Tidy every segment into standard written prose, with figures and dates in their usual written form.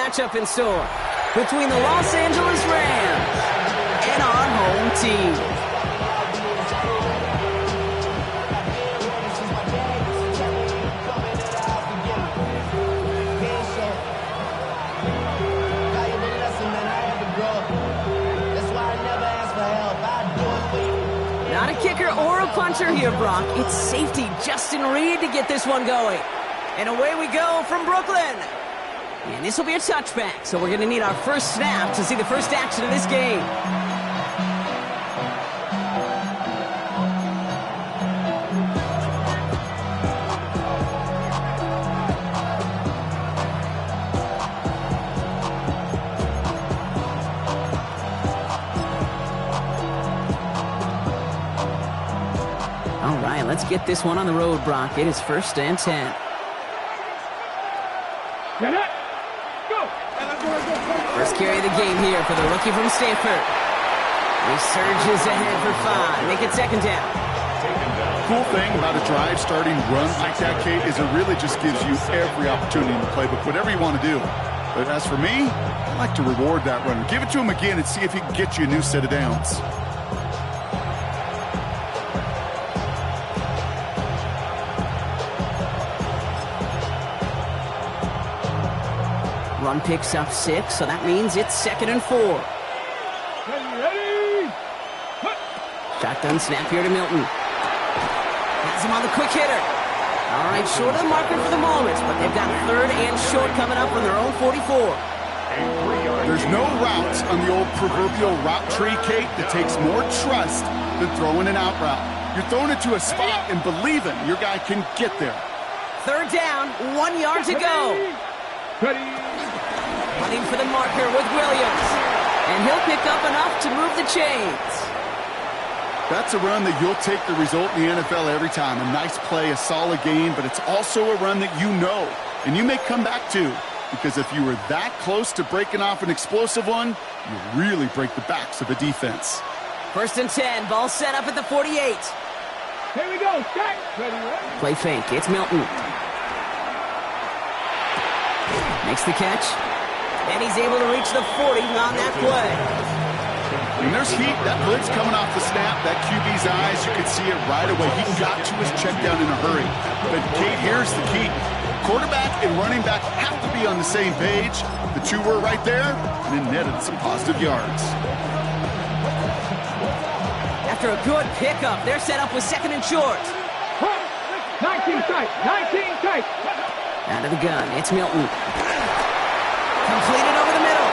matchup in store between the Los Angeles Rams and our home team. Not a kicker or a puncher here, Brock. It's safety Justin Reed to get this one going. And away we go from Brooklyn. And this will be a touchback, so we're going to need our first snap to see the first action of this game. All right, let's get this one on the road, Brock. It is 1st and 10. First carry of the game here for the rookie from Stanford. He surges ahead for 5. Make it 2nd down. Cool thing about a drive starting run like that, Kate, is it really just gives you every opportunity in the playbook, whatever you want to do. But as for me, I like to reward that runner. Give it to him again and see if he can get you a new set of downs. Run picks up 6, so that means it's 2nd and 4. Ready. Shotgun snap here to Milton. Has him on the quick hitter. All right, short of the marker for the moment, but they've got 3rd and short coming up from their own 44. There's no routes on the old proverbial route tree, Kate, that takes more trust than throwing an out route. You're throwing it to a spot and believing your guy can get there. 3rd down, 1 yard to go. Ready. Running for the marker with Williams. And he'll pick up enough to move the chains. That's a run that you'll take the result in the NFL every time. A nice play, a solid game, but it's also a run that you know and you may come back to, because if you were that close to breaking off an explosive one, you really break the backs of a defense. 1st and 10, ball set up at the 48. Here we go. Start. Ready. Play fake, it's Milton. Makes the catch, and he's able to reach the 40 on that play. When there's heat, that blitz coming off the snap, that QB's eyes, you can see it right away. He got to his check down in a hurry. But, Kate, here's the key. Quarterback and running back have to be on the same page. The two were right there, and it netted some positive yards. After a good pickup, they're set up with 2nd and short. 19 tight. 19 tight. Out of the gun, it's Milton. Completed over the middle.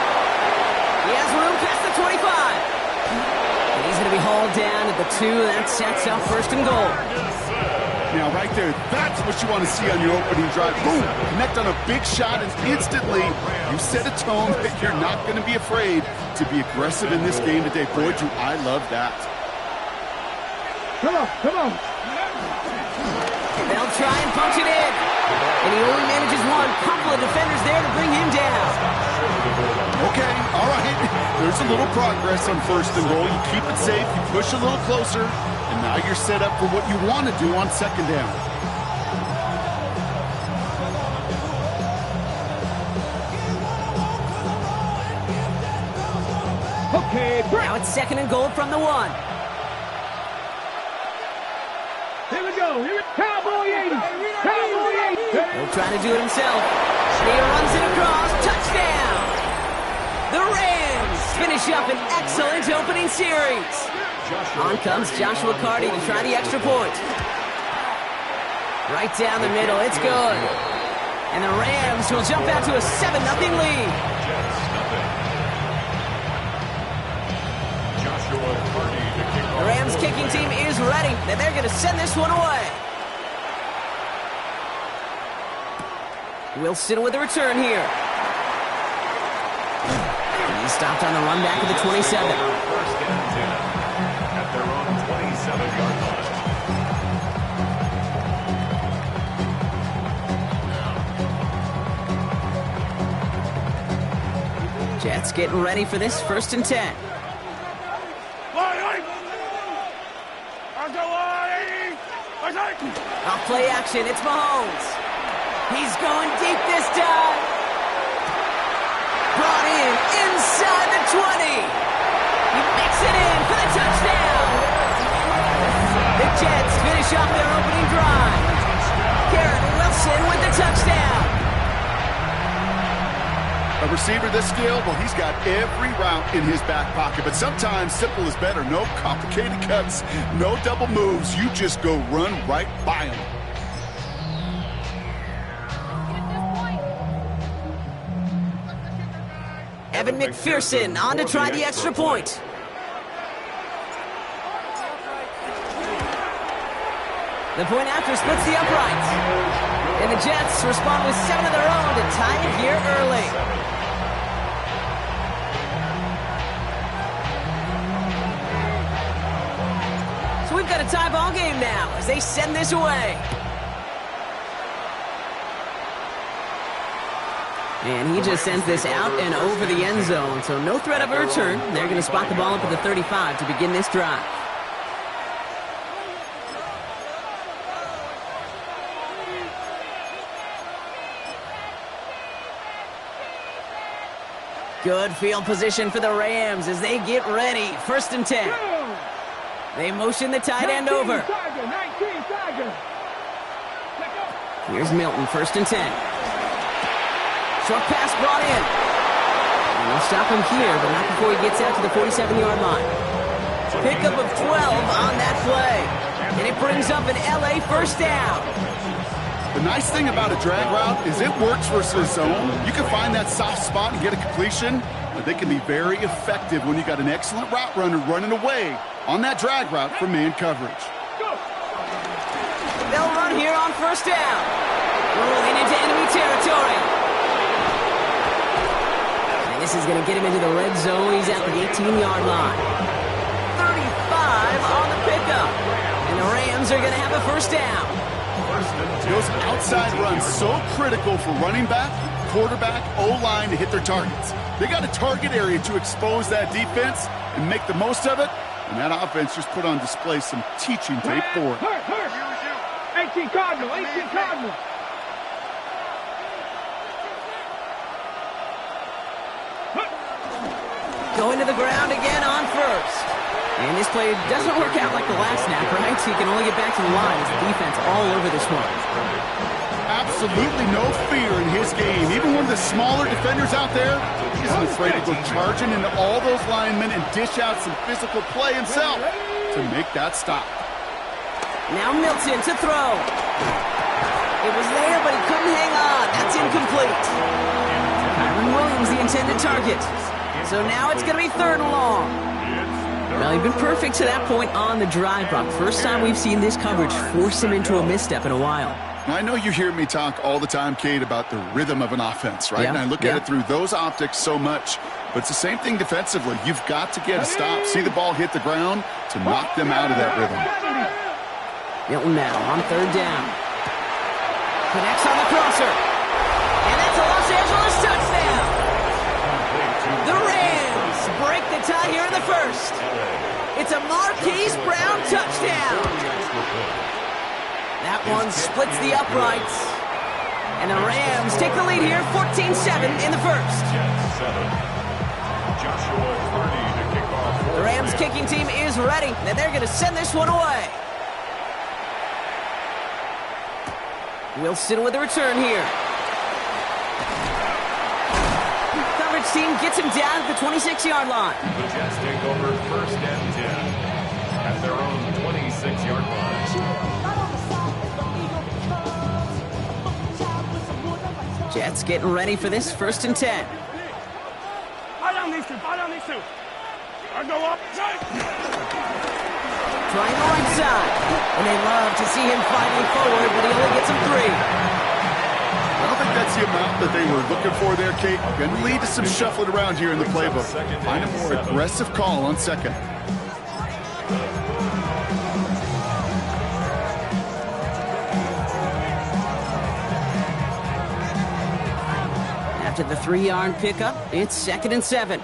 He has room past the 25. And he's going to be hauled down at the 2. That sets up 1st and goal. Now, right there, that's what you want to see on your opening drive. Boom! Connect on a big shot, and instantly you set a tone that you're not going to be afraid to be aggressive in this game today. Boy, do I love that. Come on. Come on. They'll try and punch it in. And he only manages one. Couple of defenders there to bring him down. Okay, all right. There's a little progress on 1st and goal. You keep it safe, you push a little closer, and now you're set up for what you want to do on 2nd down. Okay, break. Now it's 2nd and goal from the 1. Here we go. Cowboy 80. Cowboy 80. He'll try to do it himself. He runs it across. Touchdown. The Rams finish up an excellent opening series. On comes Joshua Carty to try the extra point. Right down the middle. It's good. And the Rams will jump out to a 7-0 lead. The Rams kicking team is ready, and they're going to send this one away. Wilson with a return here. And he's stopped on the run back of the 27. 1st and 10 at their own 27-yard line. Jets getting ready for this 1st and 10. Off play action, it's Mahomes. He's going deep this time. touchdown. A receiver this skilled, well, he's got every route in his back pocket. But sometimes simple is better. No complicated cuts, no double moves. You just go run right by him. Evan McPherson on to try the extra point. The point after splits the uprights. And the Jets respond with 7 of their own to tie it here early. So we've got a tie ball game now as they send this away. And he just sends this out and over the end zone, so no threat of a return. They're going to spot the ball up at the 35 to begin this drive. Good field position for the Rams as they get ready. 1st and 10. They motion the tight end over. Here's Milton, 1st and 10. Short pass brought in. And they'll stop him here, but not before he gets out to the 47-yard line. Pickup of 12 on that play. And it brings up an LA 1st down. The nice thing about a drag route is it works versus zone. You can find that soft spot and get a completion, but they can be very effective when you got an excellent route runner running away on that drag route for man coverage. They'll run here on 1st down. Rolling into enemy territory. And this is going to get him into the red zone. He's at the 18-yard line. 35 on the pickup. And the Rams are going to have a 1st down. Those outside runs so critical for running back, quarterback, O-line to hit their targets. They got a target area to expose that defense and make the most of it, and that offense just put on display some teaching tape for it. 18 Cardinal, 18 Cardinal. Going to the ground again on 1st. And this play doesn't work out like the last snap, right? So you can only get back to the line as the defense all over this one. Absolutely no fear in his game. Even one of the smaller defenders out there, he isn't afraid to go charging into all those linemen and dish out some physical play himself to make that stop. Now Milton to throw. It was there, but he couldn't hang on. That's incomplete. Kyron Williams, the intended target. So now it's going to be 3rd and long. Well, he's been perfect to that point on the drive, Brock. First time we've seen this coverage force him into a misstep in a while. I know you hear me talk all the time, Kate, about the rhythm of an offense, right? Yeah, and I look at it through those optics so much. But it's the same thing defensively. You've got to get a stop, see the ball hit the ground to knock them out of that rhythm. Milton now on 3rd down. Connects on the crosser. And that's a Los Angeles touchdown. The Rams break the tie here in the 1st. It's a Marquise Brown touchdown. That one splits the uprights. And the Rams take the lead here, 14-7 in the 1st. The Rams kicking team is ready, and they're going to send this one away. Wilson with a return here. Coverage team gets him down at the 26-yard line. The Jets take over 1st and 10 at their own 26-yard line. Jets getting ready for this 1st and 10. I don't need to. I go up. Trying the right side. And they love to see him fighting forward, but he only gets him 3. I don't think that's the amount that they were looking for there, Kate. Going to lead to some shuffling around here in the playbook. Find a more aggressive call on 2nd. After the 3-yard pickup, it's 2nd and 7.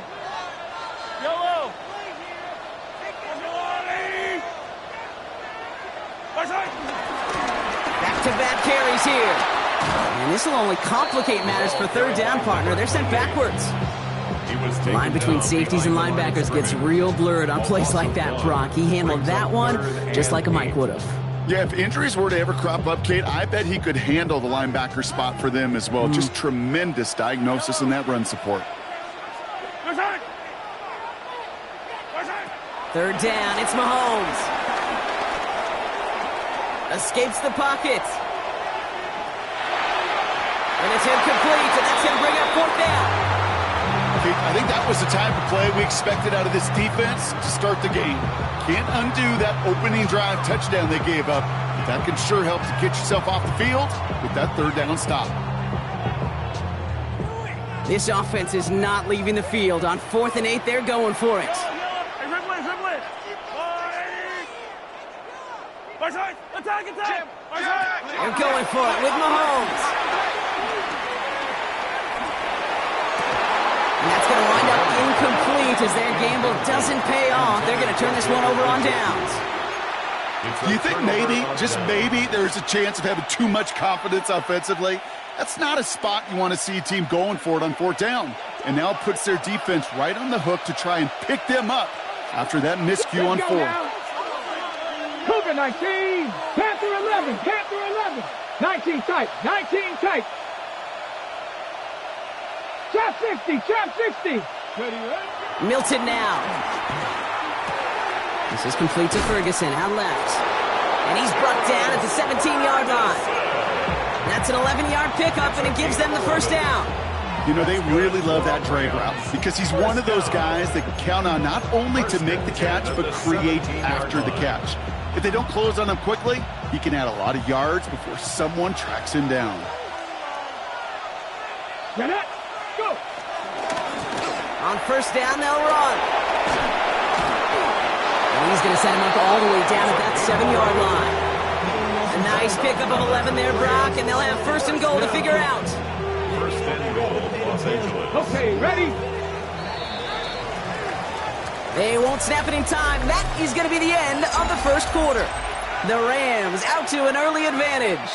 Back-to-back carries here. And this will only complicate matters for 3rd down, partner. They're sent backwards. The line between safeties and linebackers gets real blurred on plays like that, Brock. He handled that one just like a Mike would have. Yeah, if injuries were to ever crop up, Kate, I bet he could handle the linebacker spot for them as well. Just tremendous diagnosis in that run support. Third down, it's Mahomes. Escapes the pocket. And it's incomplete, and that's going to bring up fourth down. Kate, I think that was the type of play we expected out of this defense to start the game. Can't undo that opening drive touchdown they gave up. But that can sure help to get yourself off the field with that third down stop. This offense is not leaving the field. On 4th and 8, they're going for it. They're going for it with Mahomes. And that's going to wind up incomplete as their gamble doesn't pay off. They're going to turn this one over on downs. Do you think maybe, just maybe, there's a chance of having too much confidence offensively? That's not a spot you want to see a team going for it on 4th down. And now it puts their defense right on the hook to try and pick them up after that miscue on 4. Cougar 19, Panther 11, Panther 11. 19 tight, 19 tight. Trap 60, trap 60. Ready? Milton now. This is complete to Ferguson, out left. And he's brought down at the 17-yard line. That's an 11-yard pickup, and it gives them the first down. You know, they really love that drag route because he's one of those guys that can count on not only to make the catch, but create after the catch. If they don't close on him quickly, he can add a lot of yards before someone tracks him down. Get it, go. On first down, they'll run. And he's going to set him up all the way down at that 7-yard line. A nice pickup of 11 there, Brock, and they'll have first and goal to figure out. First and goal, Los Angeles. Okay, ready? They won't snap it in time. That is going to be the end of the first quarter. The Rams out to an early advantage.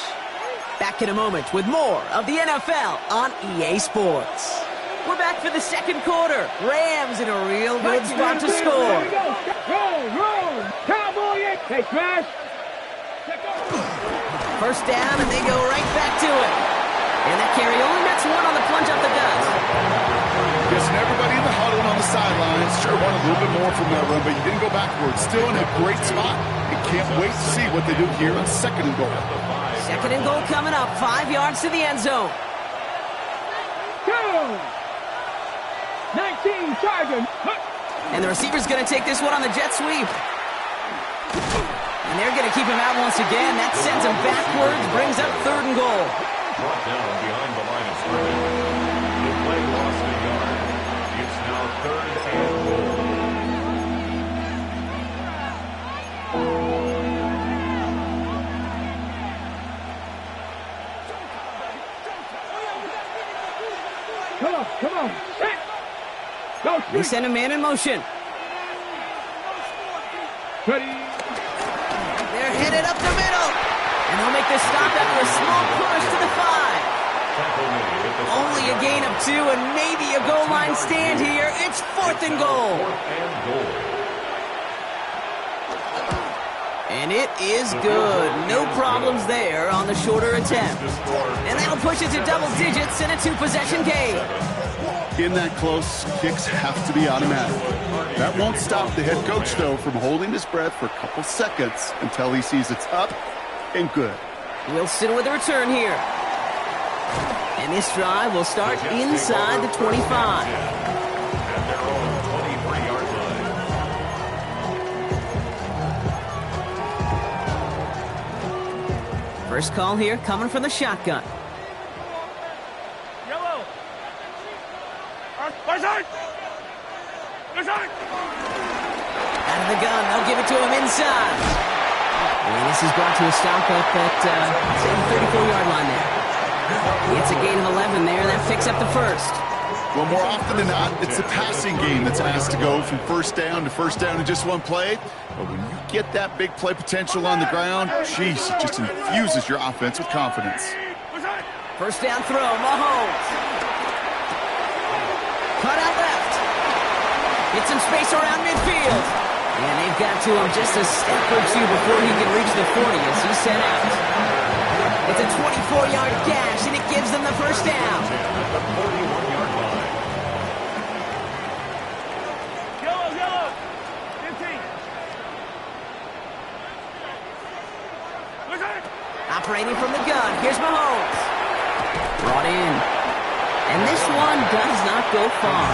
Back in a moment with more of the NFL on EA Sports. We're back for the second quarter. Rams in a real good spot to score. Roll, Cowboy, hey, Crash. First down, and they go right back to it. And that carry only nets one on the plunge up the gut. Yes, and everybody in the huddle on the sidelines sure wanted a little bit more from that run, but you didn't go backwards. Still in a great spot. You can't wait to see what they do here on second and goal. Second and goal coming up, 5 yards to the end zone. Go! 19, Charger. And the receiver's going to take this one on the jet sweep. And they're going to keep him out once again. That sends him backwards, brings up third and goal. Brought down behind the line of scrimmage. The play lost a yard. It's now third and goal. Come on. Go, They send a man in motion. Ready? They're headed up the middle. And they'll make this stop after a small push to the 5. Only a gain of 2 and maybe a goal line stand here. It's fourth and goal. And it is good. No problems there on the shorter attempt. And that'll push it to double digits in a 2-possession game. In that close, kicks have to be automatic. That won't stop the head coach, though, from holding his breath for a couple seconds until he sees it's up and good. Wilson with a return here. And this drive will start inside the 25. At their own 23-yard line. First call here coming from the shotgun. Yellow. Out of the gun, they'll give it to him inside. And this is brought to a stop up at the 34-yard line there. It's a gain of 11 there. That picks up the first. Well, more often than not, it's the passing game that's asked to go from first down in just one play. But when you get that big play potential on the ground, geez, it just infuses your offense with confidence. First down throw, Mahomes. Cut out left. Get some space around midfield. And they've got to him just a step or two before he can reach the 40 as he's sent out. It's a 24-yard gash, and it gives them the first down. The 41-yard line. Yellow. 15. Operating from the gun, here's Mahomes. Brought in. And this one does not go far.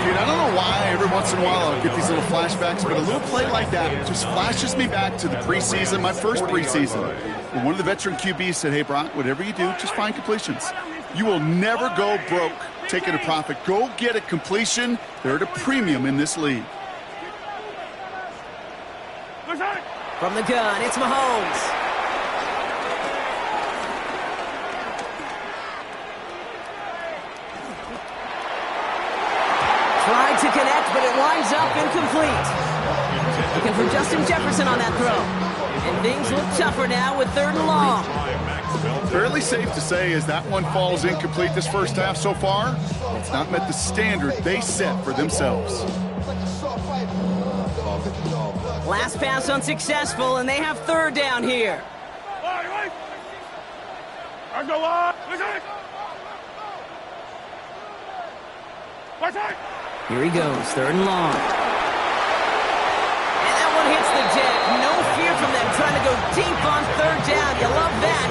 Dude, I don't know why every once in a while I'll get these little flashbacks, but a little play like that just flashes me back to the preseason, my first preseason. And one of the veteran QBs said, hey, Brock, whatever you do, just find completions. You will never go broke taking a profit. Go get a completion. They're at a premium in this league. From the gun, it's Mahomes. Tried to connect, but it winds up incomplete. Looking for Justin Jefferson on that throw. And things look tougher now with 3rd and long. Fairly safe to say as that one falls incomplete this first half so far, it's not met the standard they set for themselves. Last pass unsuccessful, and they have 3rd down here. Here he goes, 3rd and long. And that one hits the deck. No fear from them trying to go deep on 3rd down. You love that.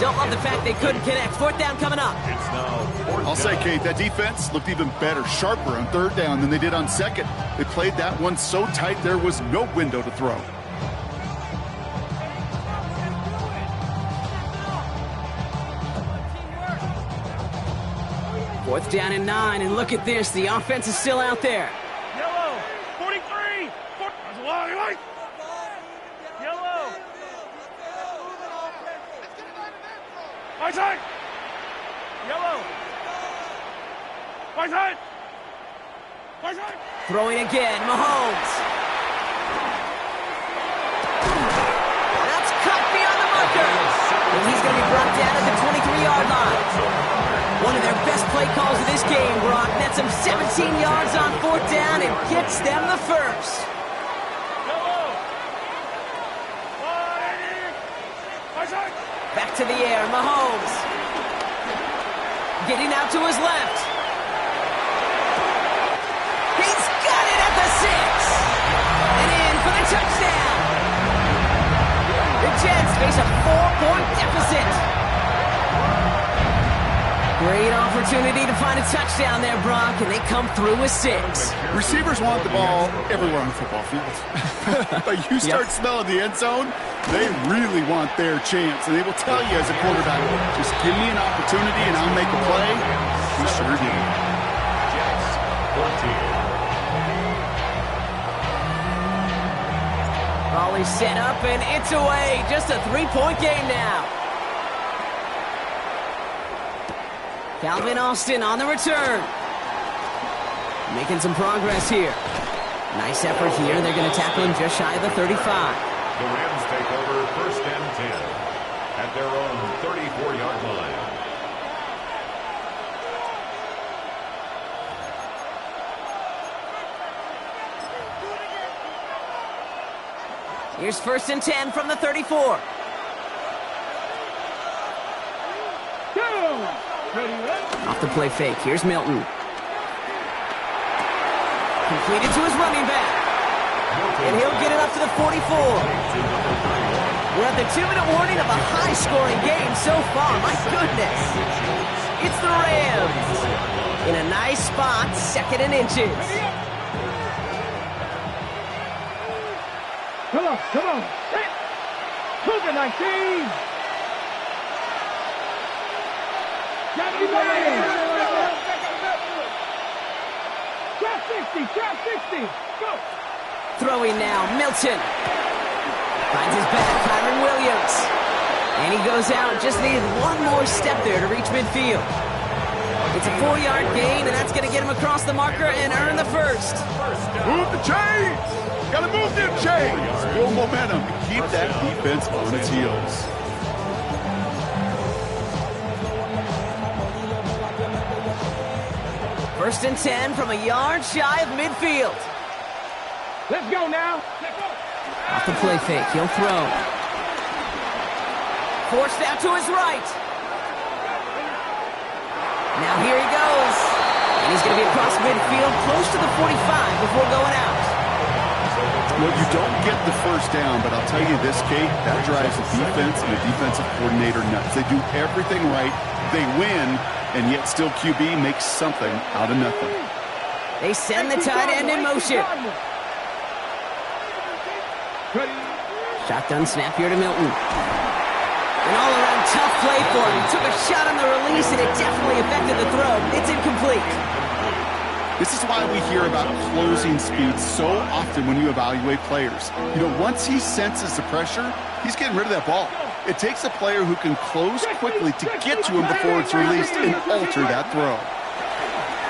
Don't love the fact they couldn't connect. 4th down coming up. It's now I'll say, Kate, that defense looked even better, sharper on 3rd down than they did on 2nd. They played that one so tight there was no window to throw. Fourth down and 9, and look at this. The offense is still out there. Yellow. 43. That's a long way. Yellow. Right side. Yellow. Right side. Right side. Throwing again, Mahomes. That's cut beyond the marker. And he's going to be brought down at the 23-yard line. One of their best play calls of this game, Brock. Nets them 17 yards on 4th down and gets them the first. Back to the air, Mahomes. Getting out to his left. He's got it at the 6. And in for the touchdown. The Jets face a 4-point deficit. Great opportunity to find a touchdown there, Brock, and they come through with 6. Receivers want the ball everywhere on the football field. But you start smelling the end zone, they really want their chance. And they will tell you as a quarterback, just give me an opportunity and I'll make a play. He sure did. Jets 14. Raleigh set up, and it's away. Just a 3-point game now. Calvin Austin on the return. Making some progress here. Nice effort here. They're going to tackle him just shy of the 35. The Rams take over 1st and 10 at their own 34-yard line. Here's 1st and 10 from the 34. Off the play fake. Here's Milton. Completed to his running back. And he'll get it up to the 44. We're at the 2-minute warning of a high-scoring game so far. My goodness. It's the Rams. In a nice spot, 2nd and inches. Come on. Cougar 19. Trap 60. Go. Throwing now, Milton. Finds his back, Kyron Williams. And he goes out, just needed one more step there to reach midfield. It's a 4-yard gain, and that's going to get him across the marker and earn the first. Move the chains! Gotta move them chains! Build momentum. Keep that defense on its heels. First and 10 from a yard shy of midfield. Let's go now. Off the play fake, he'll throw. Forced out to his right. Now here he goes. And he's going to be across midfield, close to the 45 before going out. Well, you don't get the first down, but I'll tell you this, Kate, that drives the defense and the defensive coordinator nuts. They do everything right, they win, and yet still QB makes something out of nothing. They send the tight end in motion. Shotgun snap here to Milton. An all-around tough play for him. He took a shot on the release, and it definitely affected the throw. It's incomplete. This is why we hear about closing speed so often when you evaluate players. You know, once he senses the pressure, he's getting rid of that ball. It takes a player who can close quickly to get to him before it's released and alter that throw.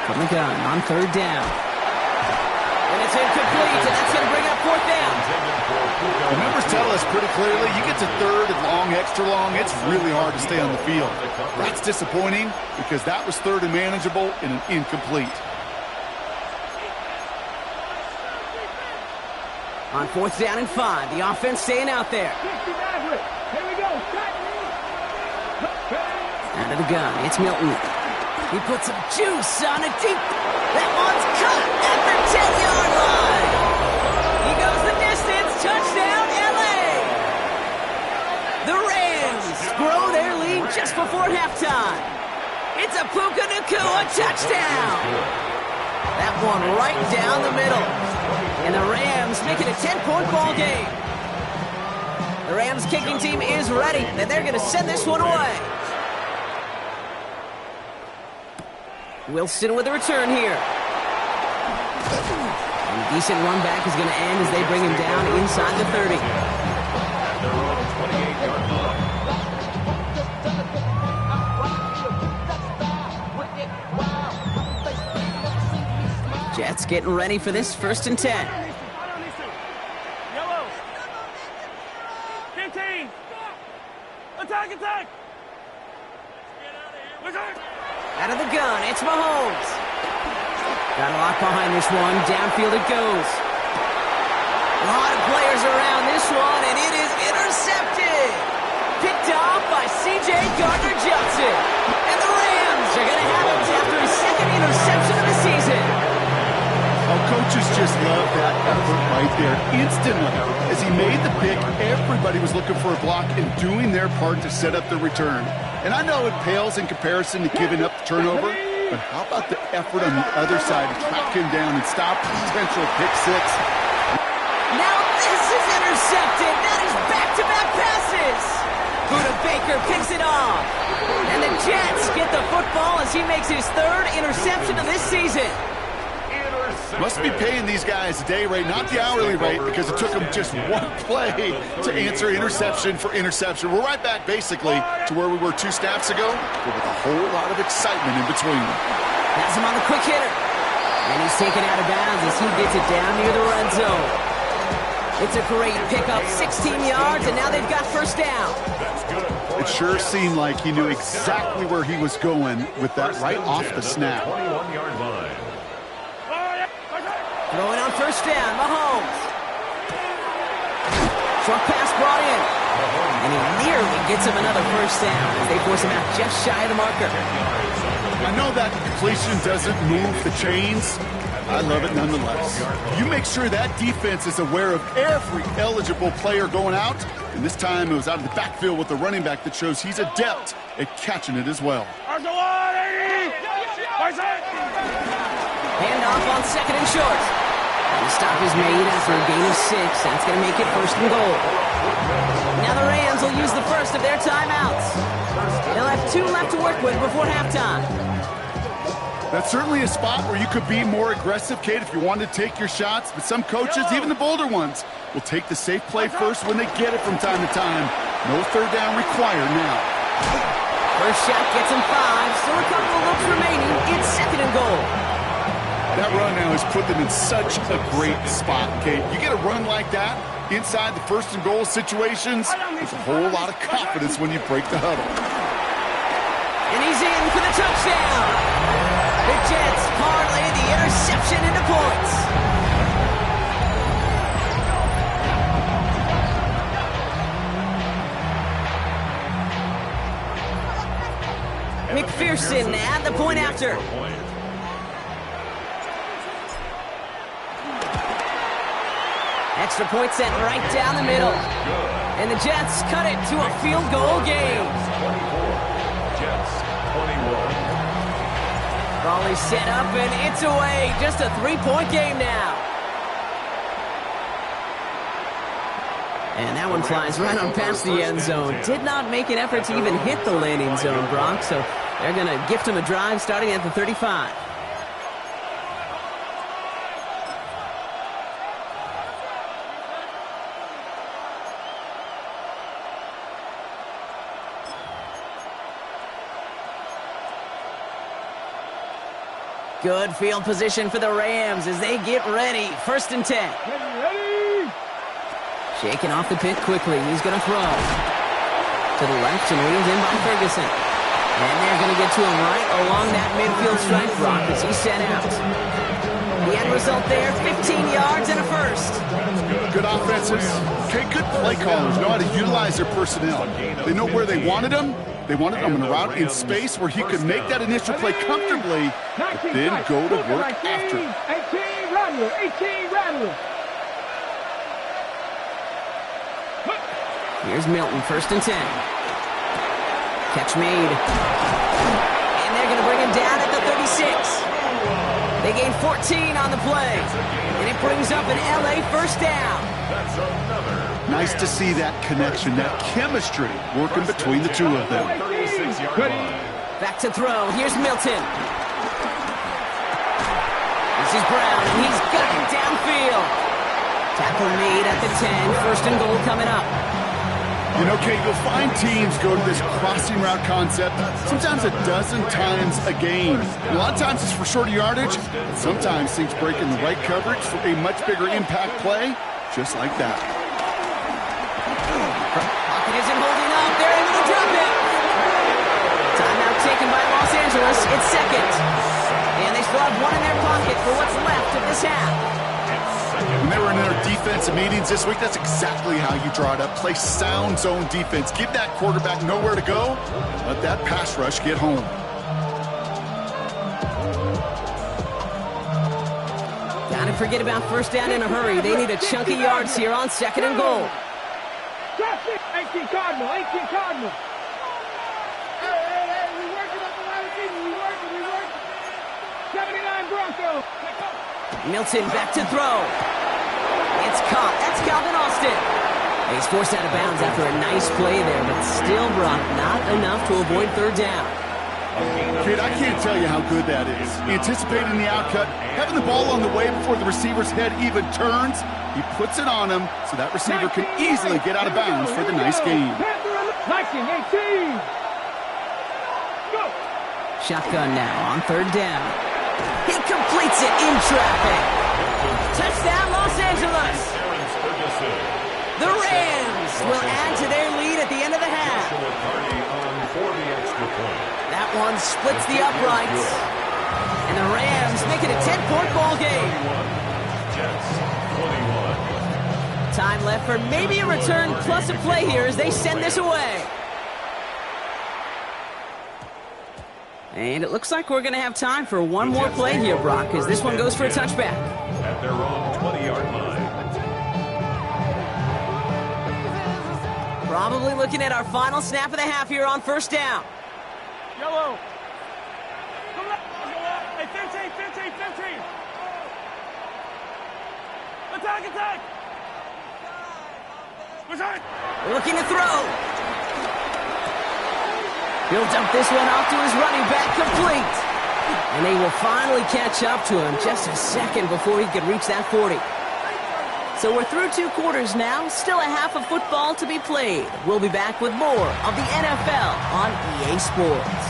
From the gun on third down. And it's incomplete, and that's going to bring up fourth down. The numbers tell us pretty clearly, you get to third and long, extra long, it's really hard to stay on the field. That's disappointing because that was third and manageable and an incomplete. On fourth down and 5, the offense staying out there. Here we go. Out of the gun, it's Milton. He puts some juice on it deep. That one's cut at the 10-yard line. He goes the distance. Touchdown, LA. The Rams grow their lead just before halftime. It's a Puka Nacua touchdown. That one right down the middle. And the Rams make it a 10-point ball game. The Rams kicking team is ready, and they're going to send this one away. Wilson with a return here. And a decent run back is going to end as they bring him down inside the 30. Jets getting ready for this 1st and 10. Yellow. 15. Attack. Out of the gun, it's Mahomes. Got a lot behind this one. Downfield it goes. A lot of players around this one, and it is intercepted. Picked off by C.J. Gardner-Johnson. And the Rams are going to have it after his second interception of the season. Oh, coaches just love that effort right there. Instantly, as he made the pick, everybody was looking for a block and doing their part to set up the return. And I know it pales in comparison to giving up the turnover, but how about the effort on the other side to track him down and stop the potential pick six? Now this is intercepted. That is back-to-back passes. Buda Baker picks it off. And the Jets get the football as he makes his 3rd interception of this season. Must be paying these guys a day rate, not the hourly rate, because it took them just one play to answer interception for interception. We're right back, basically, to where we were 2 snaps ago, but with a whole lot of excitement in between. Has him on the quick hitter. And he's taken out of bounds as he gets it down near the red zone. It's a great pickup, 16 yards, and now they've got 1st down. It sure seemed like he knew exactly where he was going with that right off the snap. 21-yard line. Throwing on 1st down, Mahomes. Short pass brought in. And he nearly gets him another 1st down as they force him out just shy of the marker. I know that completion doesn't move the chains. I love it nonetheless. You make sure that defense is aware of every eligible player going out. And this time it was out of the backfield with the running back that shows he's adept at catching it as well. Handoff on 2nd and short. And the stop is made after a gain of 6. That's going to make it 1st and goal. Now the Rams will use the first of their timeouts. They'll have 2 left to work with before halftime. That's certainly a spot where you could be more aggressive, Kate, if you wanted to take your shots. But some coaches, even the bolder ones, will take the safe play first when they get it from time to time. No 3rd down required now. First shot gets him 5. Still a couple of looks remaining. It's 2nd and goal. That run now has put them in such a great spot, Kate. You get a run like that inside the 1st and goal situations, there's a whole lot of confidence when you break the huddle. And he's in for the touchdown. The Jets parlay the interception into points. after. Extra point sent right down the middle. And the Jets cut it to a field goal game. 24. Jets 21. Brawley set up and it's away. Just a 3-point game now. And that one flies right on past the end zone. Did not make an effort to even hit the landing zone, Brock. So they're going to gift him a drive starting at the 35. Good field position for the Rams as they get ready. 1st and 10. Ready. Shaking off the pick quickly. He's going to throw to the left and wheeled in by Ferguson. And they're going to get to him right along that midfield strike, Brock, as he's set out. The end result there, 15 yards and a first. Good offenses. Okay, good play callers know how to utilize their personnel. They know where they wanted them. They wanted him in a route in space where he could make that initial play comfortably, but then go to work after. 18 Rattler, 18 Rattler. Here's Milton, 1st and 10. Catch made. And they're going to bring him down at the 36. They gain 14 on the play. And it brings up an LA first down. That's another. Nice to see that connection, that chemistry working between the two of them. 36-yard line. Back to throw. Here's Milton. This is Brown, and he's got it downfield. Tackle made at the 10. 1st and goal coming up. You know, Kate, you'll find teams go to this crossing route concept sometimes a dozen times a game. A lot of times it's for shorter yardage, but sometimes things break in the right coverage for a much bigger impact play, just like that. Pocket isn't holding up. They're able to drop it. Timeout taken by Los Angeles. It's 2nd. And they still have one in their pocket for what's left of this half. When they were in their defensive meetings this week, that's exactly how you draw it up. Play sound zone defense. Give that quarterback nowhere to go. Let that pass rush get home. Gotta forget about 1st down in a hurry. They need a chunky yards here on 2nd and goal. 18 Cardinal, 18 Cardinal. Hey, we working up the line of people. We working. 79 Broncos. Milton back to throw. It's caught. That's Calvin Austin. He's forced out of bounds after a nice play there, but still, Brock, not enough to avoid 3rd down. Kid, I can't tell you how good that is. Anticipating the outcut, having the ball on the way before the receiver's head even turns, he puts it on him so that receiver can easily get out of bounds for the nice game. 19, 18. Go. Shotgun now on 3rd down. He completes it in traffic. Touchdown, Los Angeles. The Rams will add to their lead at the end of the half. That one splits the uprights. And the Rams make it a 10-point ball game. Time left for maybe a return plus a play here as they send this away. And it looks like we're going to have time for one more play here, Brock, as this one goes for a touchback. At their own 20-yard line. Probably looking at our final snap of the half here on 1st down. Yellow. Come on. Hey, 15. Attack. Looking to throw. He'll dump this one off to his running back, complete. And they will finally catch up to him just a second before he could reach that 40. So we're through 2 quarters now, still a half of football to be played. We'll be back with more of the NFL on EA Sports.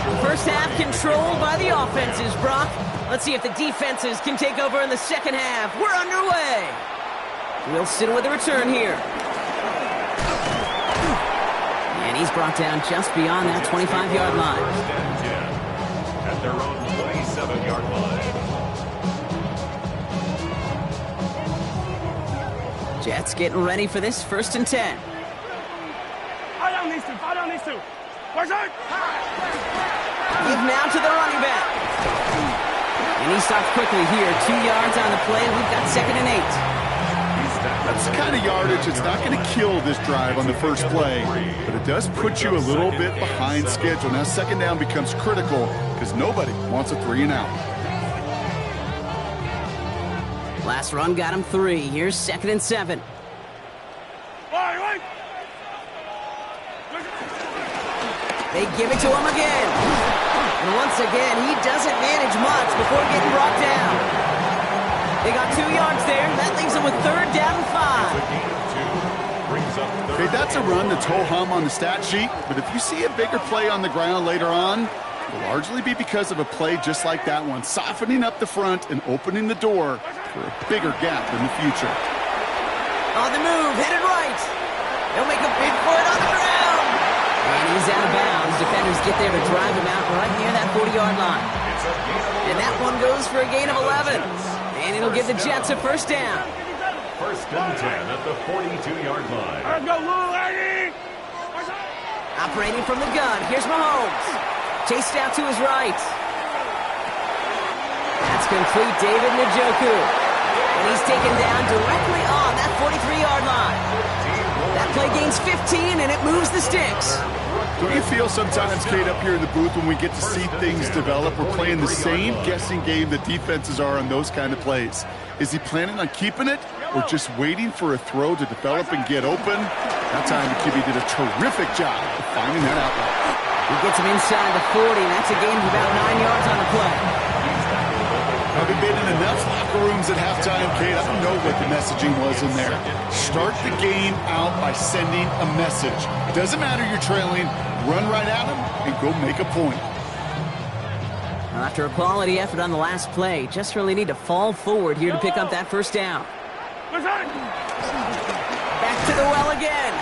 The first half controlled by the offenses, Brock. Let's see if the defenses can take over in the second half. We're underway. Wilson with a return here. And he's brought down just beyond that 25-yard line. At their own 27-yard line. Jets getting ready for this 1st and 10. Fire down these two. Give now to the running back. And he stops quickly here. 2 yards on the play. We've got 2nd and 8. That's the kind of yardage it's not going to kill this drive on the first play, but it does put you a little bit behind schedule. Now 2nd down becomes critical because nobody wants a 3 and out. Last run got him 3. Here's 2nd and 7. They give it to him again. And once again, he doesn't manage much before getting brought down. They got 2 yards there. That leaves him with 3rd down and 5. Okay, that's a run that's ho-hum on the stat sheet, but if you see a bigger play on the ground later on, it'll largely be because of a play just like that one, softening up the front and opening the door for a bigger gap in the future. On the move, headed right. They'll make a big play on the ground. And he's out of bounds. Defenders get there to drive him out right near that 40-yard line. And that one goes for a gain of 11. And it'll give the Jets a 1st down. 1st and 10 at the 42-yard line. Let's go, little lady! Operating from the gun, here's Mahomes. Chased out to his right. That's complete, David Njoku. And he's taken down directly on that 43-yard line. That play gains 15, and it moves the sticks. Don't you feel sometimes, Kate, up here in the booth when we get to see things develop, we're playing the same guessing game that defenses are on those kind of plays? Is he planning on keeping it or just waiting for a throw to develop and get open? That time the QB did a terrific job of finding that outlet. He gets him inside the 40, and that's a gain of about 9 yards on the play. Having been in enough locker rooms at halftime, Kate, I don't know what the messaging was in there. Start the game out by sending a message. Doesn't matter you're trailing, run right at them and go make a point. Well, after a quality effort on the last play, just really need to fall forward here to pick up that 1st down. Back to the well again.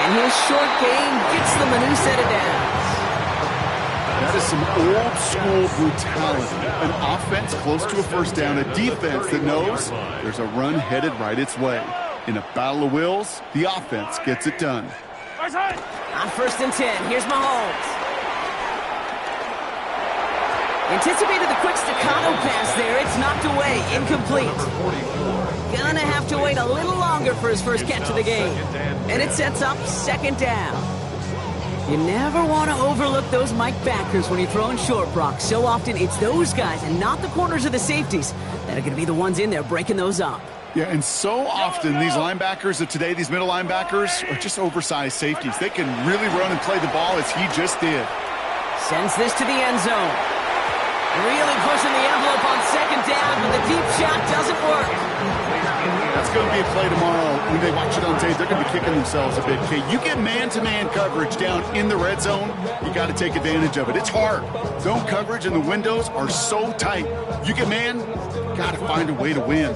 And his short game gets them a new set of downs. That is some old-school brutality. An offense close to a 1st down, a defense that knows there's a run headed right its way. In a battle of wills, the offense gets it done. On 1st and 10, here's Mahomes. Anticipated the quick staccato pass there. It's knocked away, incomplete. Gonna have to wait a little longer for his first catch of the game. And it sets up 2nd down. You never want to overlook those Mike backers when you're throwing short, Brock. So often it's those guys and not the corners or the safeties that are going to be the ones in there breaking those up. Yeah, and so often these linebackers of today, these middle linebackers, are just oversized safeties. They can really run and play the ball as he just did. Sends this to the end zone. Really pushing the envelope on 2nd down, but the deep shot doesn't work. That's going to be a play tomorrow. When they watch it on tape, they're going to be kicking themselves a bit. Okay, you get man-to-man coverage down in the red zone, you got to take advantage of it. It's hard. Zone coverage and the windows are so tight. You get man, got to find a way to win.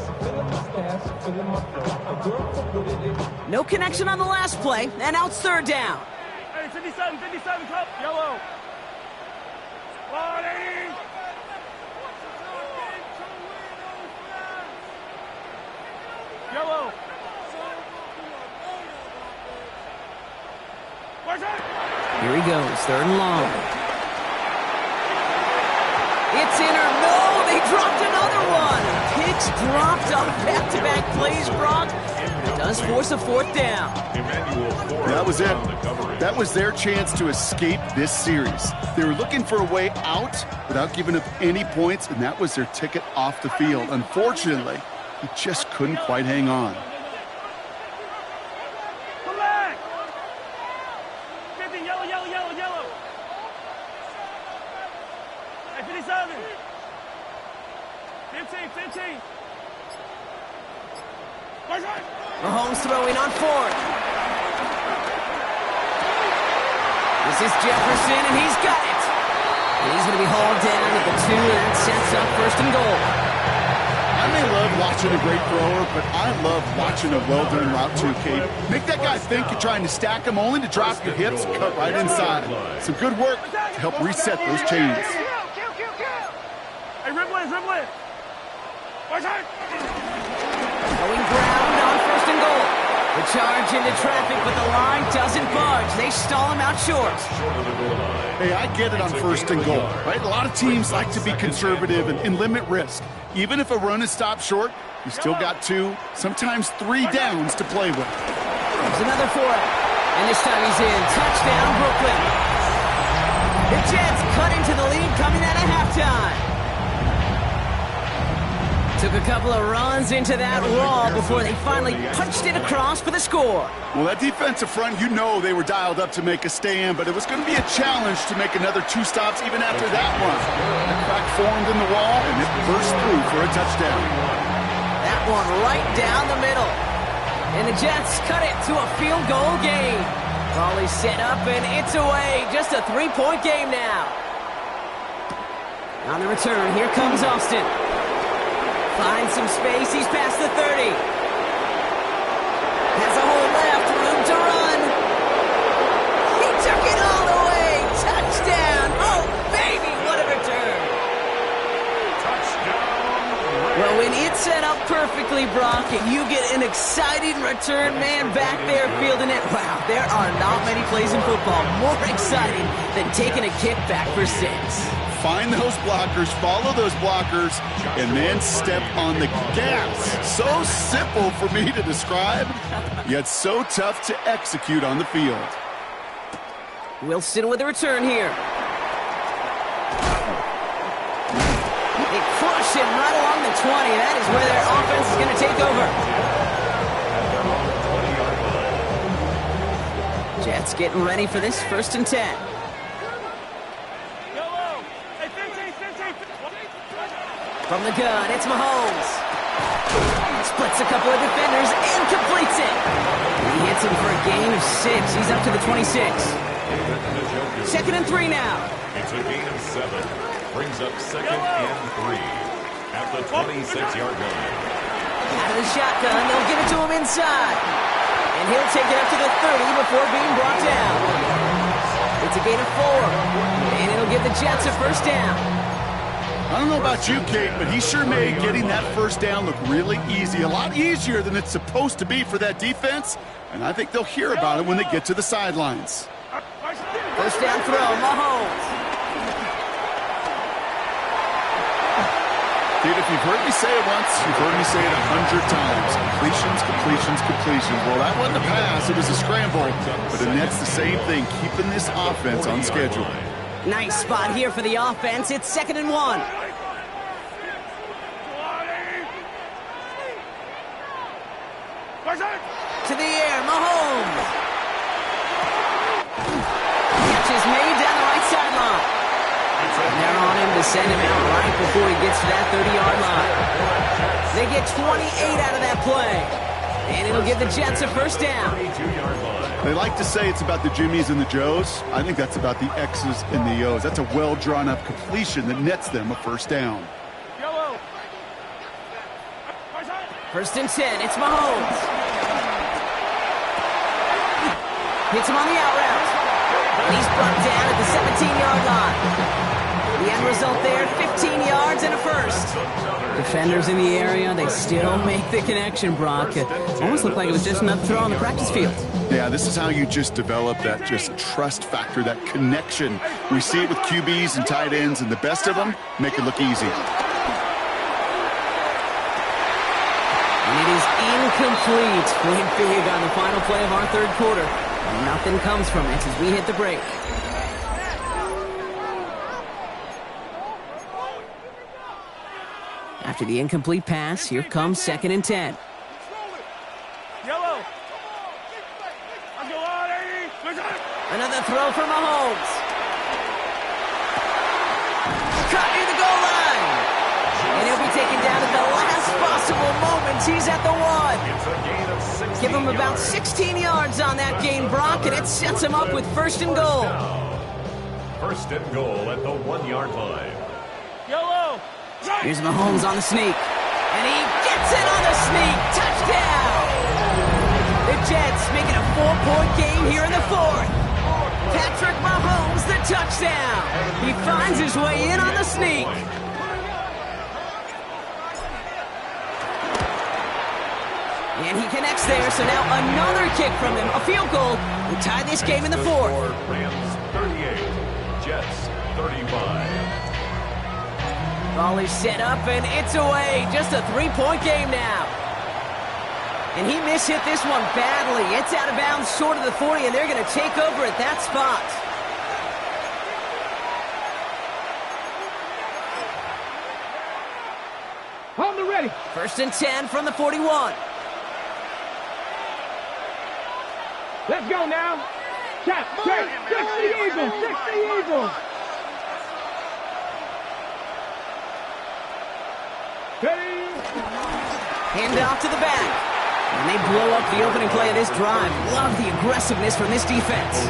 No connection on the last play, and now it's 3rd down. Hey, 57, cup, yellow. Yellow. Here he goes, 3rd and long. It's in or no, they dropped another one. Picks dropped on back-to-back plays, Brock. It does force a 4th down. That was it. That was their chance to escape this series. They were looking for a way out without giving up any points, and that was their ticket off the field. Unfortunately, he just couldn't quite hang on. Come back. 50, yellow. Hey, 57. 15. Mahomes throwing on 4th. This is Jefferson, and he's got it. And he's going to be hauled down at the 2, and that sets up 1st and goal. I may love watching a great thrower, but I love watching a well-done route too, Kate. Make that guy think you're trying to stack him only to drop your hips and cut right inside. Some good work to help reset those chains. Hey, rip blitz. Going ground on 1st and goal. The charge into traffic, but the line doesn't budge. They stall him out short. Hey, I get it on first and goal, right? A lot of teams like to be conservative and limit risk. Even if a run is stopped short, you still got 2, sometimes 3 downs to play with. There's another for it. And this time he's in. Touchdown, Brooklyn. The Jets cut into the lead coming out of halftime. Took a couple of runs into that wall before they finally punched it across for the score. Well, that defensive front, you know they were dialed up to make a stand, but it was going to be a challenge to make another 2 stops even after that one. That crack formed in the wall, and it burst through for a touchdown. That one right down the middle. And the Jets cut it to a field goal game. Raleigh set up, and it's away. Just a 3-point game now. On the return, here comes Austin. Finds some space. He's past the 30. Has a hole left. Room to run. He took it all the way. Touchdown. Oh, baby, what a return. Touchdown. Well, when it's set up perfectly, Brock, and you get an exciting return man back there fielding it, wow, there are not many plays in football more exciting than taking a kickback for 6. Find those blockers, follow those blockers, and then step on the gas. So simple for me to describe, yet so tough to execute on the field. Wilson with a return here. They crush him right along the 20. That is where their offense is going to take over. Jets getting ready for this 1st and 10. From the gun, it's Mahomes. Splits a couple of defenders and completes it. He hits him for a gain of 6. He's up to the 26. 2nd and 3 now. It's a gain of 7. Brings up 2nd and 3 at the 26-yard line. Out of the shotgun, they'll give it to him inside. And he'll take it up to the 30 before being brought down. It's a gain of 4. And it'll give the Jets a 1st down. I don't know about you, Kate, but he sure made getting that 1st down look really easy. A lot easier than it's supposed to be for that defense. And I think they'll hear about it when they get to the sidelines. 1st down throw, Mahomes. Dude, if you've heard me say it once, you've heard me say it 100 times. Completions, completions, completions. Well, that wasn't a pass. It was a scramble. But the Nets, the same thing, keeping this offense on schedule. Nice spot here for the offense. It's 2nd and 1. To the air, Mahomes. Catch is made down the right sideline. And they're on him to send him out right before he gets to that 30-yard line. They get 28 out of that play. And it'll give the Jets a 1st down. They like to say it's about the Jimmies and the Joes. I think that's about the X's and the O's. That's a well-drawn-up completion that nets them a 1st down. 1st and 10. It's Mahomes. Hits him on the out route. And he's brought down at the 17-yard line. The end result there, 15 yards and a 1st. Defenders in the area, they still make the connection, Brock. It almost looked like it was just another throw on the practice field. Yeah, this is how you just develop that just trust factor, that connection. We see it with QBs and tight ends, and the best of them make it look easy. And it is incomplete. Played big on the final play of our 3rd quarter. And nothing comes from it as we hit the break. After the incomplete pass, here comes 2nd and 10. Another throw for Mahomes. Caught near the goal line. And he'll be taken down at the last possible moment. He's at the 1. Give him about 16 yards on that gain, Brock, and it sets him up with 1st and goal. 1st and goal at the 1-yard line. Here's Mahomes on the sneak. And he gets it on the sneak. Touchdown! The Jets make it a 4-point game here in the 4th. Patrick Mahomes, the touchdown. He finds his way in on the sneak. And he connects there, so now another kick from him. A field goal will tie this game in the fourth. Rams 38, Jets 35. Ball is set up, and it's away. Just a three-point game now. And he mishit this one badly. It's out of bounds short of the 40, and they're going to take over at that spot. On the ready. 1st and 10 from the 41. Let's go now. Tap, straight. 60 Eagles. 60 Eagles. Ready. Hand off to the back. And they blow up the opening play of this drive. Love the aggressiveness from this defense.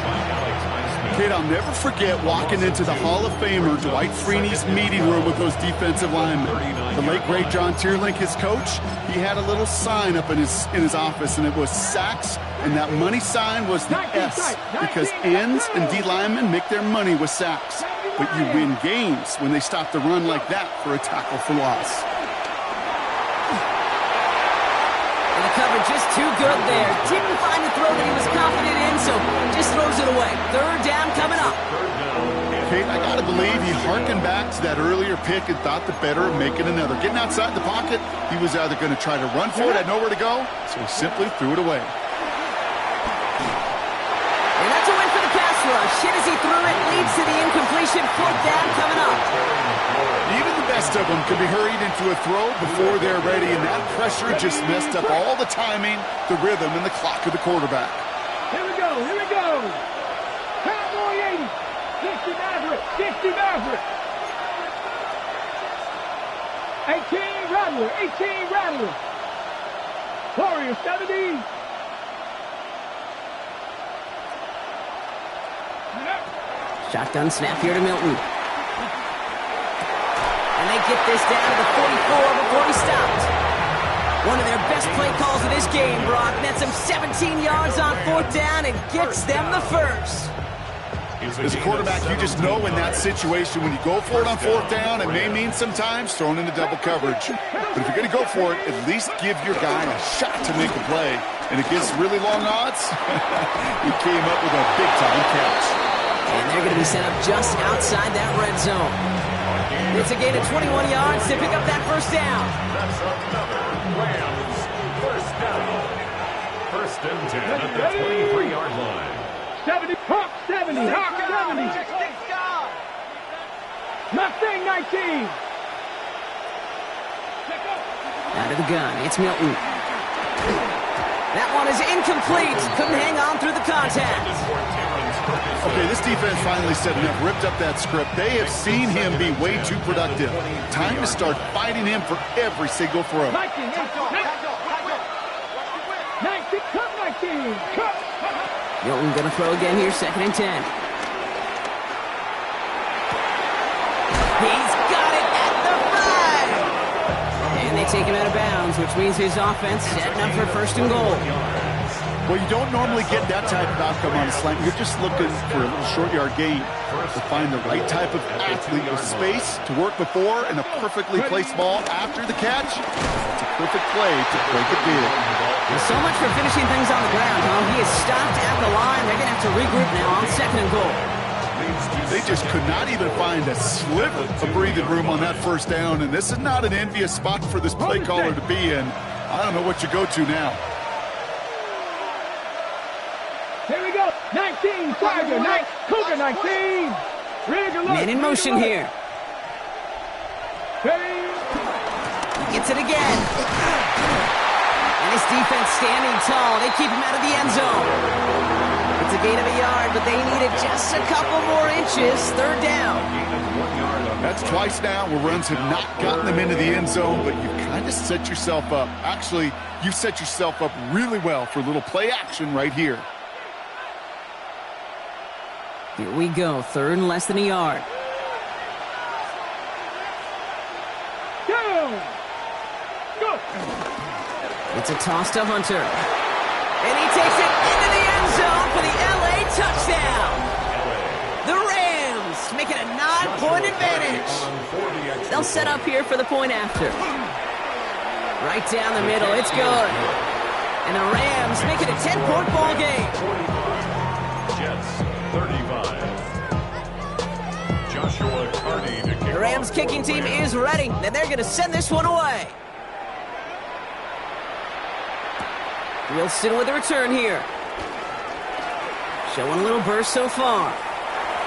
Kid, I'll never forget walking into the Hall of Famer Dwight Freeney's meeting room with those defensive linemen. The late, great John Tierlink, his coach, he had a little sign up in his office, and it was sacks, and that money sign was the S, because ends and D linemen make their money with sacks. But you win games when they stop the run like that for a tackle for loss. And the cover just too good there. Didn't find a throw that he was confident in, so just throws it away. 3rd down coming up. Kate, I gotta believe he harkened back to that earlier pick and thought the better of making another. Getting outside the pocket, he was either going to try to run for it, had nowhere to go, so he simply threw it away. And that's a win for the pass rush. Hit as he threw it, leads to the incompletion. 4th down coming up. Even the best of them can be hurried into a throw before they're ready, and that pressure just messed up all the timing, the rhythm, and the clock of the quarterback. Here we go. Here we go. Cowboy 80. 60 Maverick. 60 Maverick. 18 Rattler. 18 Rattler. Warrior 70. Shotgun snap here to Milton. And they get this down to the 44 before he stopped. One of their best play calls of this game, Brock. Nets him 17 yards on 4th down and gets them the first. As a quarterback, you just know in that situation when you go for it on 4th down, it may mean sometimes throwing into double coverage. But if you're going to go for it, at least give your guy a shot to make a play. And against really long odds, he came up with a big-time catch. And they're going to be set up just outside that red zone. It's a gain of 21 yards to pick up that 1st down. That's another Rams 1st down. 1st and 10 at the 23-yard line. 70. Hawk 70. Hawk 70. Mustang 19. Out of the gun, it's Milton. That one is incomplete. Couldn't hang on through the contact. Okay, this defense finally set enough, ripped up that script. They have seen him be way too productive. Time to start fighting him for every single throw. 19. 19. Cut 19. Cut. Milton gonna throw again here, 2nd and 10. He's got it at the 5. And they take him out of bounds, which means his offense setting up for 1st and goal. Well, you don't normally get that type of outcome on a slant. You're just looking for a little short yard gain. To find the right type of athlete with space to work before and a perfectly placed ball after the catch. It's a perfect play to break a deal. And so much for finishing things on the ground, huh? He is stopped at the line. They're going to have to regroup now on 2nd and goal. They just could not even find a sliver of breathing room on that 1st down, and this is not an envious spot for this play caller to be in. I don't know what you go to now. Here we go. 19. Tiger. Cougar 19. Man in motion here. Ready. He gets it again. And his defense standing tall. They keep him out of the end zone. It's a gain of a yard, but they needed just a couple more inches. 3rd down. That's twice now where runs have not gotten them into the end zone, but you've kind of set yourself up. Actually, you've set yourself up really well for a little play action right here. Here we go. 3rd and less than a yard. Down. Go. It's a toss to Hunter. And he takes it into the end zone for the LA touchdown. The Rams make it a 9-point advantage. They'll set up here for the point after. Right down the middle. It's good. And the Rams make it a 10-point ball game. 45. Jets, 35. Joshua Carney to kick The Rams off kicking for team Rams. is ready, and they're going to send this one away. Wilson with a return here. Showing a little burst so far.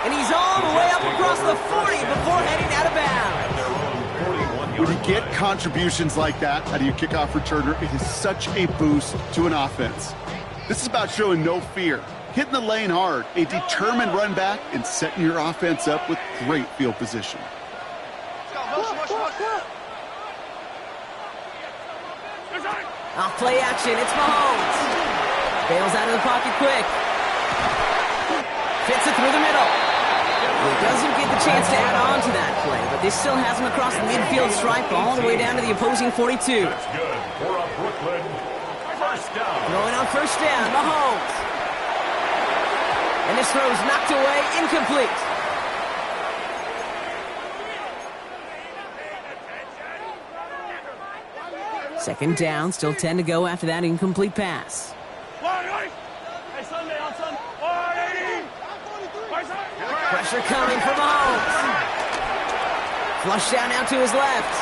And he's all the way up across the 40 before heading out of bounds. Their own 41-yard When you get contributions like that out of your kickoff returner, it is such a boost to an offense. This is about showing no fear, hitting the lane hard, a determined run back, and setting your offense up with great field position. Off play action, it's Mahomes. Bails out of the pocket quick. Fits it through the middle. He doesn't get the chance to add on to that play, but this still has him across the midfield stripe all the way down to the opposing 42. That's good for a Brooklyn first down. Going on first down, Mahomes. And this throw is knocked away, incomplete. Second down, still 10 to go after that incomplete pass. Pressure coming from Mahomes. Flush down now to his left.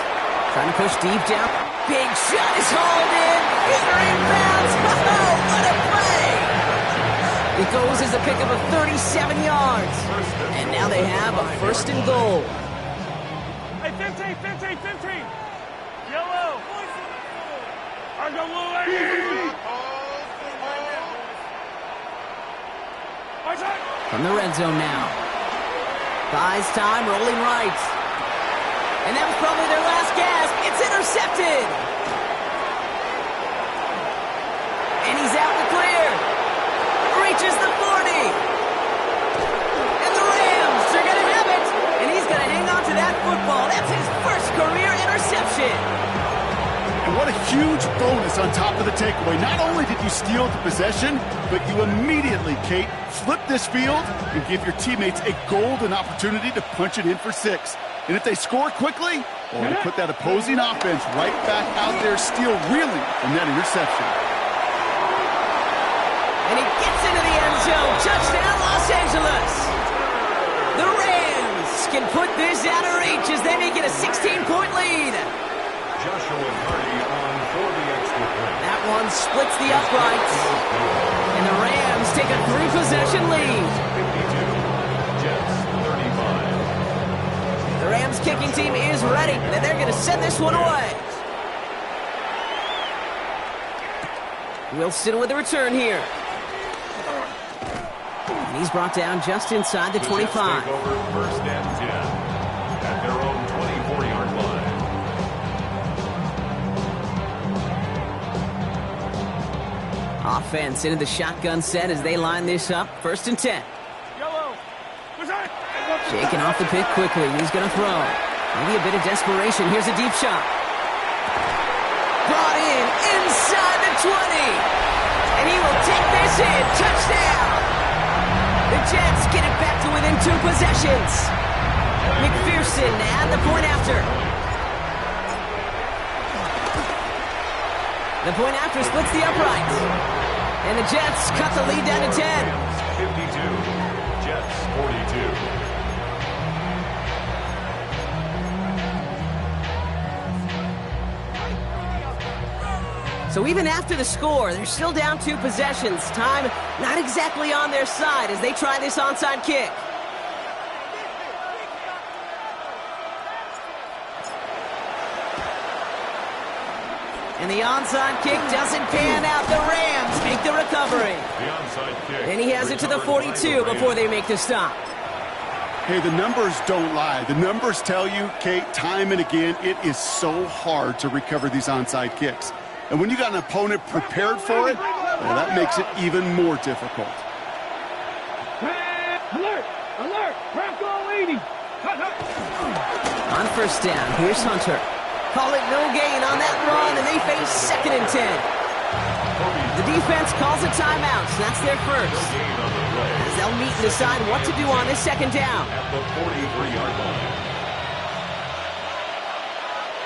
Trying to push deep down. Big shot is hauled in. Peter inbounds. Oh, what a play! It goes as a pickup of 37 yards. And now they have a first and goal. Hey, 15, 15, 15. Yellow. I got little lady. From the red zone now. Buys time, rolling right. And that was probably their last gasp. It's intercepted. And he's out the clear. Reaches the 40. And the Rams are going to have it. And he's going to hang on to that football. That's his first career interception. And what a huge bonus on top of the takeaway. Not only did you steal the possession, but you immediately, Kate, flip this field and give your teammates a golden opportunity to punch it in for 6. And if they score quickly, well, they put that opposing offense right back out there, still reeling from that interception. And he gets into the end zone. Touchdown, Los Angeles. The Rams can put this out of reach as they make it a 16-point lead. Joshua Carney on for the extra point. That one splits the uprights. And the Rams take a 3-possession lead. 52. Jets, 35. The Rams kicking team is ready, and they're going to send this one away. Wilson with the return here. And he's brought down just inside the 25. Jets take over first and 10 at their own 24-yard line. Offense into the shotgun set as they line this up. First and 10. Shaking off the pick quickly. He's going to throw. Maybe a bit of desperation. Here's a deep shot. Brought in inside the 20. And he will take this in. Touchdown. The Jets get it back to within 2 possessions. McPherson and the point after. The point after splits the uprights. And the Jets cut the lead down to 10. 52. Jets, 42. So even after the score, they're still down 2 possessions. Time not exactly on their side as they try this onside kick. And the onside kick doesn't pan out. The Rams make the recovery. The onside kick. And he has it to the 42 before they make the stop. Hey, the numbers don't lie. The numbers tell you, Kate, time and again, it is so hard to recover these onside kicks. And when you got an opponent prepared for it, well, that makes it even more difficult. Alert! Alert! Crack all 80! On first down, here's Hunter. Call it no gain on that run, and they face 2nd and 10. The defense calls a timeout, so that's their first. As they'll meet and decide what to do on this 2nd down. At the 43-yard line.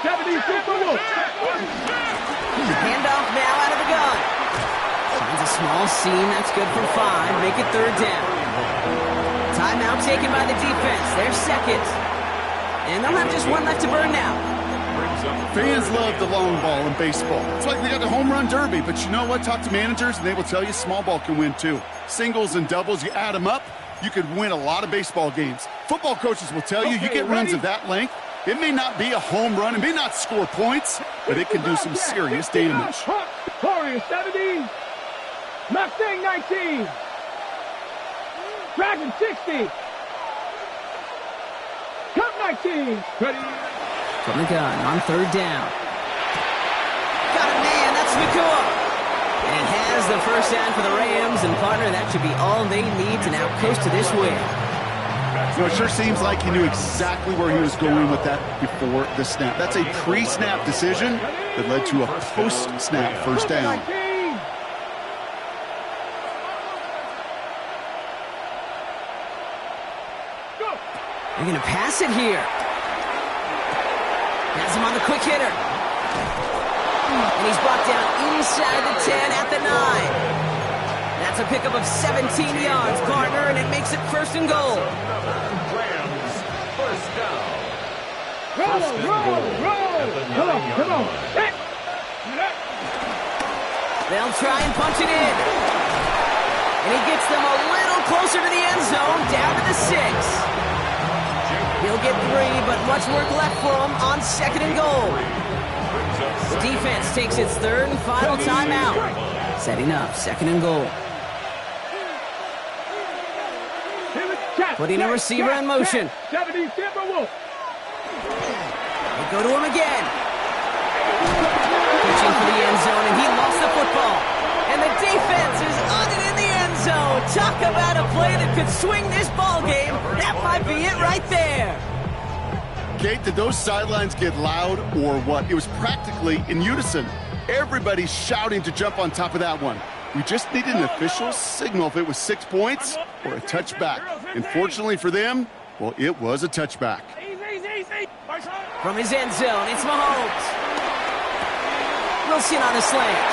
76 Handoff now out of the gun. Small seam, that's good for 5. Make it 3rd down. Timeout taken by the defense. They're second. And they'll have just one left to burn now. Fans love the long ball in baseball. It's like they got the home run derby, but you know what? Talk to managers, and they will tell you small ball can win too. Singles and doubles, you add them up, you could win a lot of baseball games. Football coaches will tell you, you get runs of that length, it may not be a home run, it may not score points, but it can do some serious damage. Warriors 70. Mustang 19. Dragon 60. Cup 19. Ready. From the gun on 3rd down. Got it, man. That's McCool. And has the first down for the Rams. And, partner, that should be all they need to now coast to this win. You know, it sure seems like he knew exactly where he was going with that before the snap. That's a pre-snap decision that led to a post-snap first down. They're going to pass it here. Has him on the quick hitter. And he's brought down inside the 10 at the 9. That's a pickup of 17 yards, partner, and it makes it 1st and goal. Rams, first down. Roll. Come on. They'll try and punch it in. And he gets them a little closer to the end zone, down to the 6. He'll get 3, but much work left for him on 2nd and goal. The defense takes its 3rd and final timeout. Setting up 2nd and goal. Putting a receiver in motion. They go to him again. Pitching for the end zone, and he lost the football. And the defense is on it in the end zone. Talk about a play that could swing this ball game. That might be it right there. Kate, did those sidelines get loud or what? It was practically in unison. Everybody shouting to jump on top of that one. We just needed an official signal if it was 6 points or a touchback. And fortunately for them, well, it was a touchback. From his end zone, it's Mahomes. Wilson on a slant.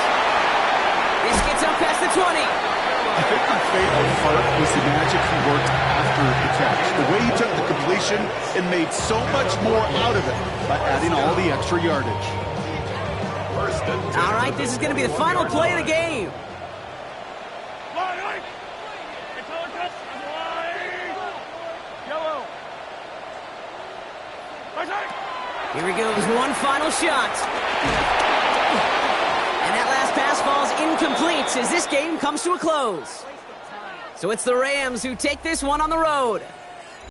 This gets up past the 20. I think my favorite part was the magic he worked after the catch. The way he took the completion and made so much more out of it by adding all the extra yardage. All right, this is going to be the final play of the game. Here he goes, one final shot. And that last pass falls incomplete as this game comes to a close. So it's the Rams who take this one on the road.